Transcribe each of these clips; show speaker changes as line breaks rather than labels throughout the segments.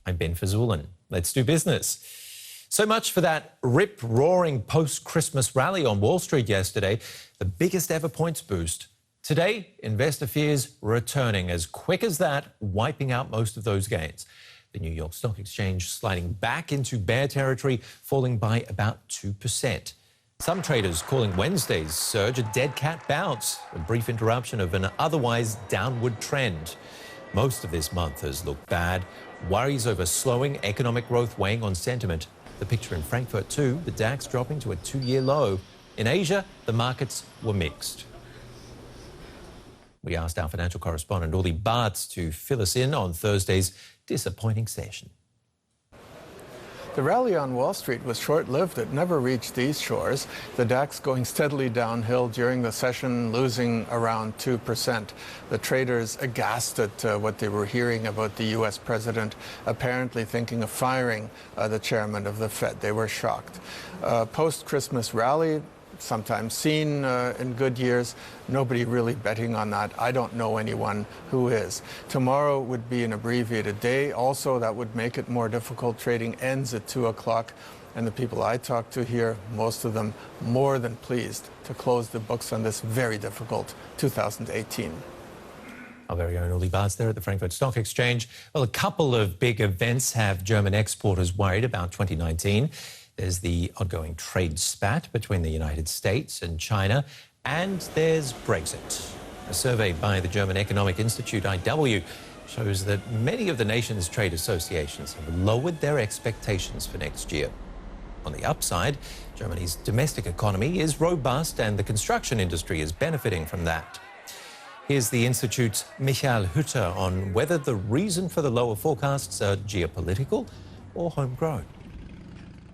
I'm Ben Fazulin. Let's do business. So much for that rip-roaring post-Christmas rally on Wall Street yesterday, the biggest ever points boost. Today, investor fears returning as quick as that, wiping out most of those gains. The New York Stock Exchange sliding back into bear territory, falling by about 2%. Some traders calling Wednesday's surge a dead cat bounce, a brief interruption of an otherwise downward trend. Most of this month has looked bad. Worries over slowing economic growth weighing on sentiment. The picture in Frankfurt too, the DAX dropping to a two-year low. In Asia, the markets were mixed. We asked our financial correspondent Uli Bartz to fill us in on Thursday's disappointing session.
The rally on Wall Street was short-lived. It never reached these shores. The DAX going steadily downhill during the session, losing around 2%. The traders aghast at what they were hearing about the U.S. president, apparently thinking of firing the chairman of the Fed. They were shocked. Post-Christmas rally, sometimes seen in good years. Nobody really betting on that. I don't know anyone who is. Tomorrow would be an abbreviated day. Also, that would make it more difficult. Trading ends at 2 o'clock. And the people I talked to here, most of them more than pleased to close the books on this very difficult 2018.
Our very own Uli Bartz there at the Frankfurt Stock Exchange. Well, a couple of big events have German exporters worried about 2019. There's the ongoing trade spat between the United States and China, and there's Brexit. A survey by the German Economic Institute, IW, shows that many of the nation's trade associations have lowered their expectations for next year. On the upside, Germany's domestic economy is robust and the construction industry is benefiting from that. Here's the Institute's Michael Hütter on whether the reason for the lower forecasts are geopolitical or homegrown.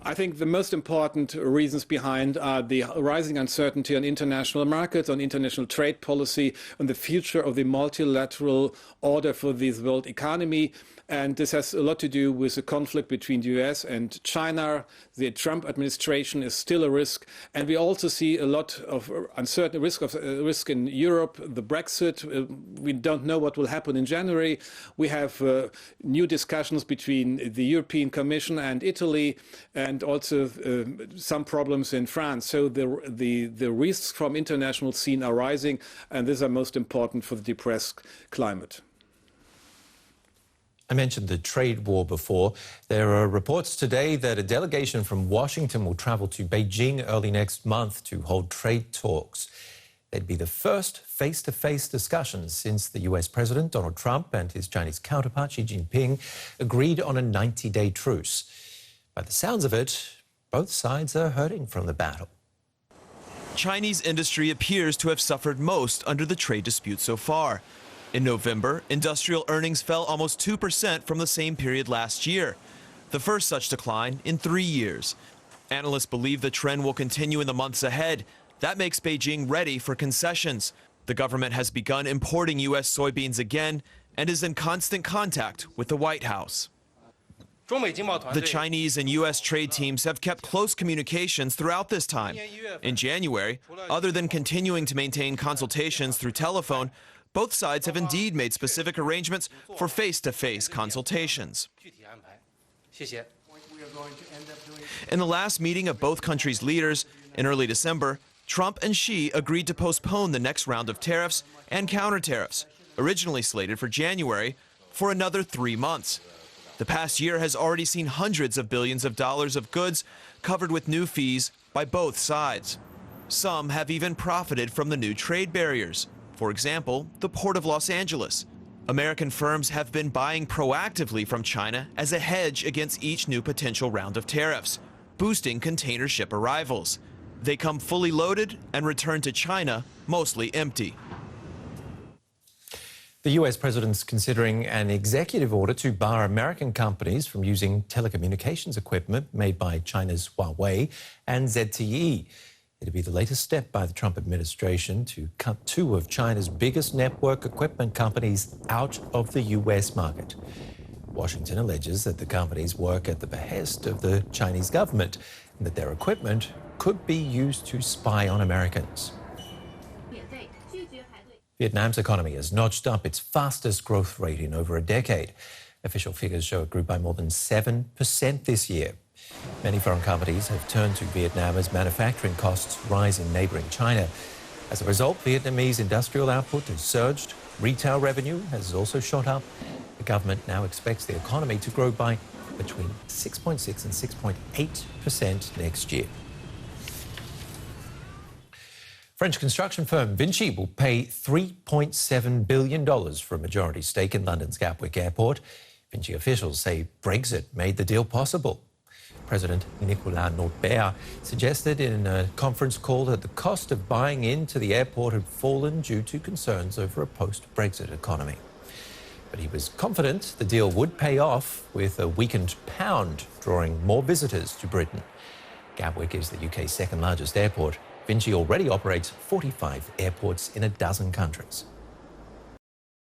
I think the most important reasons behind are the rising uncertainty on international markets, on international trade policy, on the future of the multilateral order for this world economy. And this has a lot to do with the conflict between the US and China. The Trump administration is still a risk. And we also see a lot of uncertain risk in Europe, the Brexit. We don't know what will happen in January. We have new discussions between the European Commission and Italy, and also some problems in France. So the risks from international scene are rising, and these are most important for the depressed climate.
I mentioned the trade war before. There are reports today that a delegation from Washington will travel to Beijing early next month to hold trade talks. They'd be the first face-to-face discussions since the US President Donald Trump and his Chinese counterpart Xi Jinping agreed on a 90-day truce. By the sounds of it, both sides are hurting from the battle.
Chinese industry appears to have suffered most under the trade dispute so far. In November, industrial earnings fell almost 2% from the same period last year, the first such decline in 3 years. Analysts believe the trend will continue in the months ahead. That makes Beijing ready for concessions. The government has begun importing U.S. soybeans again and is in constant contact with the White House. The Chinese and U.S. trade teams have kept close communications throughout this time. In January, other than continuing to maintain consultations through telephone, both sides have indeed made specific arrangements for face-to-face consultations. In the last meeting of both countries' leaders in early December, Trump and Xi agreed to postpone the next round of tariffs and counter-tariffs, originally slated for January, for another 3 months. The past year has already seen hundreds of billions of dollars of goods covered with new fees by both sides. Some have even profited from the new trade barriers. For example, the Port of Los Angeles. American firms have been buying proactively from China as a hedge against each new potential round of tariffs, boosting container ship arrivals. They come fully loaded and return to China mostly empty.
The US president's considering an executive order to bar American companies from using telecommunications equipment made by China's Huawei and ZTE. It'd be the latest step by the Trump administration to cut 2 of China's biggest network equipment companies out of the US market. Washington alleges that the companies work at the behest of the Chinese government and that their equipment could be used to spy on Americans. Vietnam's economy has notched up its fastest growth rate in over a decade. Official figures show it grew by more than 7% this year. Many foreign companies have turned to Vietnam as manufacturing costs rise in neighbouring China. As a result, Vietnamese industrial output has surged. Retail revenue has also shot up. The government now expects the economy to grow by between 6.6 and 6.8% next year. French construction firm Vinci will pay $3.7 billion for a majority stake in London's Gatwick Airport. Vinci officials say Brexit made the deal possible. President Nicolas Norbert suggested in a conference call that the cost of buying into the airport had fallen due to concerns over a post-Brexit economy. But he was confident the deal would pay off, with a weakened pound drawing more visitors to Britain. Gatwick is the UK's second largest airport. Vinci already operates 45 airports in a dozen countries.